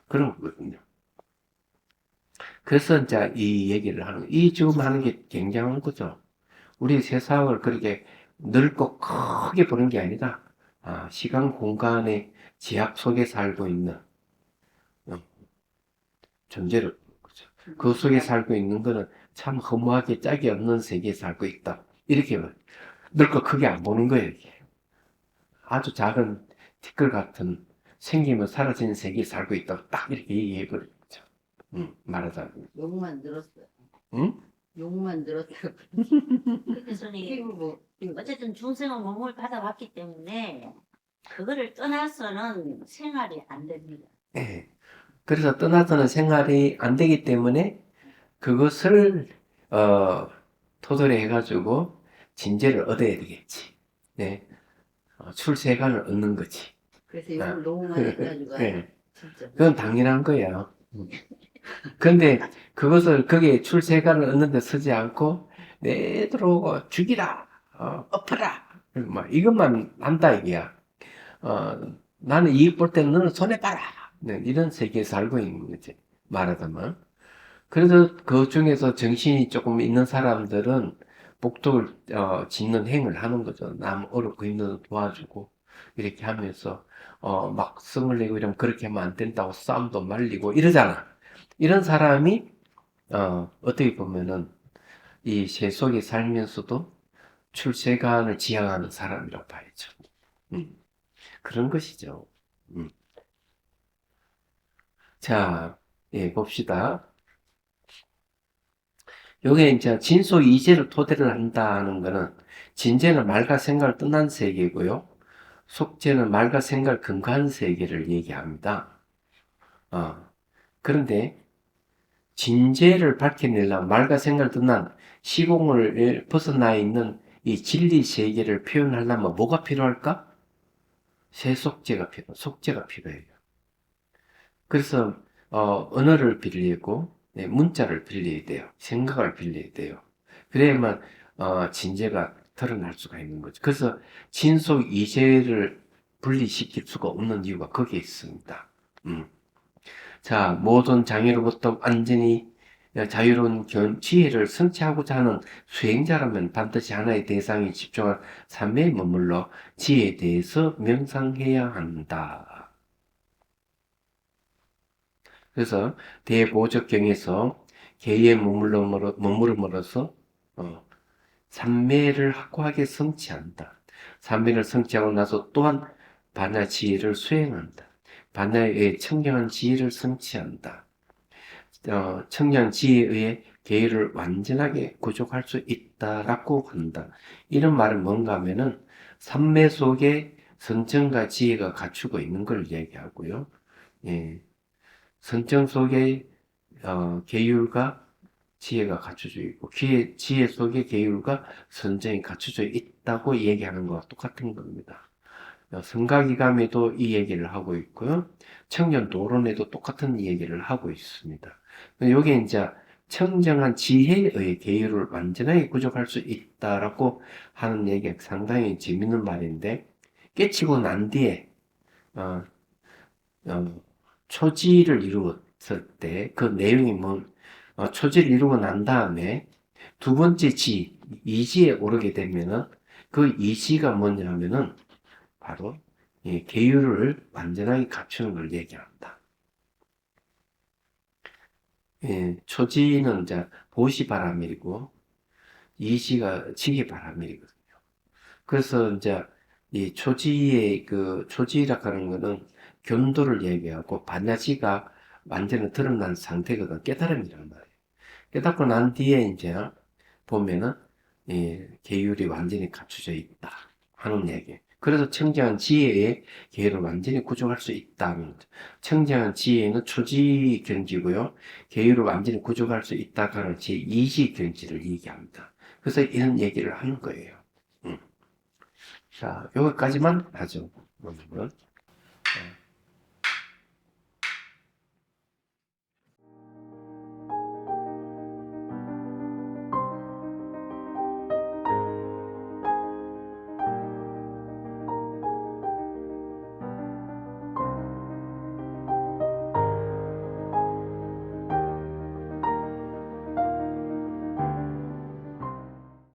그런 거거든요. 그래서 이제 이 얘기를 하는, 이 지금 하는 게 굉장한 거죠. 우리 세상을 그렇게 넓고 크게 보는 게 아니라, 시간, 공간의 제약 속에 살고 있는 존재를 보는 거죠. 그 속에 살고 있는 거는 참 허무하게 짝이 없는 세계에 살고 있다. 이렇게 넓고 크게 안 보는 거예요, 이게. 아주 작은 티끌 같은 생기면 사라지는 세계에 살고 있다. 딱 이렇게 얘기해버리죠. 말하자면. 욕만 늘었어요. 응? 욕만 늘었어요. 근데 선생님, 뭐, 어쨌든 중생은 몸을 받아봤기 때문에 그거를 떠나서는 생활이 안 됩니다. 예. 그래서 떠나서는 생활이 안 되기 때문에 그것을, 토대로 해가지고 진재를 얻어야 되겠지. 네. 출세관을 얻는 거지. 그래서 욕을 너무 많이 해가지고. 예. 진짜. 그건 당연한 거예요. 근데 그것을 거기에 출세관을 얻는데 쓰지 않고 내들어오고 죽이라, 엎어라, 뭐 이것만 한다 이게야. 나는 이익 볼 때는 너는 손해봐라. 네, 이런 세계에 살고 있는 거지. 말하자면. 그래서 그 중에서 정신이 조금 있는 사람들은 복덕을 짓는 행을 하는 거죠. 남 어렵고 힘든 도와주고 이렇게 하면서 막 성을 내고 이러면 그렇게 하면 안 된다고 싸움도 말리고 이러잖아. 이런 사람이 어떻게 보면은 이 세속에 살면서도 출세관을 지향하는 사람이라고 봐야죠. 그런 것이죠. 자, 봅시다. 요게 이제 진속 이제를 토대를 한다는 거는 진제는 말과 생각을 떠난 세계고요. 속죄는 말과 생각을 근거한 세계를 얘기합니다. 그런데 진제를 밝혀내려면 말과 생각을 떠난 시공을 벗어나 있는 이 진리 세계를 표현하려면 뭐가 필요할까? 속죄가 필요해요. 그래서 언어를 빌리고 문자를 빌려야 돼요. 생각을 빌려야 돼요. 그래야만 진제가 드러날 수가 있는 거죠. 그래서 진속 이제를 분리시킬 수가 없는 이유가 거기에 있습니다. 자, 모든 장애로부터 완전히 자유로운 지혜를 성취하고자 하는 수행자라면 반드시 하나의 대상에 집중한 삶에 머물러 지혜에 대해서 명상해야 한다. 그래서 대보적경에서 개에 머무름으로써 삼매를 확고하게 성취한다. 삼매를 성취하고 나서 또한 반야 지혜를 수행한다. 반야의 청량한 지혜를 성취한다. 청량 지혜에 의해 개를 완전하게 구족할 수 있다라고 한다. 이런 말은 뭔가 하면은 삼매 속에 선정과 지혜가 갖추고 있는 걸 얘기하고요. 예. 선정 속에 계율과 지혜가 갖춰져 있고 지혜 속에 계율과 선정이 갖춰져 있다고 얘기하는 것과 똑같은 겁니다. 성가기감에도 이 얘기를 하고 있고요. 청년도론에도 똑같은 얘기를 하고 있습니다. 요게 이제 청정한 지혜의 계율을 완전하게 구족할 수 있다라고 하는 얘기가 상당히 재밌는 말인데, 깨치고 난 뒤에 초지를 이루었을 때 그 내용이 초지를 이루고 난 다음에 두 번째 지, 이지에 오르게 되면은 그 이지가 뭐냐면은 바로 이 계율을 완전하게 갖추는 걸 얘기합니다. 초지는 이제 보시바라밀이고 이시가 지게바라밀이거든요. 그래서 이제 이 초지의 초지라고 하는 거는 견도를 얘기하고 반야지가 완전히 드러난 상태거든. 깨달음이란 말이에요. 깨닫고 난 뒤에 이제 보면은 계율이 완전히 갖춰져 있다 하는 얘기. 그래서 청정한 지혜의 계율을 완전히 구족할 수 있다는 거죠. 청정한 지혜는 초지 경지고요. 계율을 완전히 구족할 수 있다가 제2지 경지를 얘기합니다. 그래서 이런 얘기를 하는 거예요. 자, 여기까지만 하죠. 오늘은.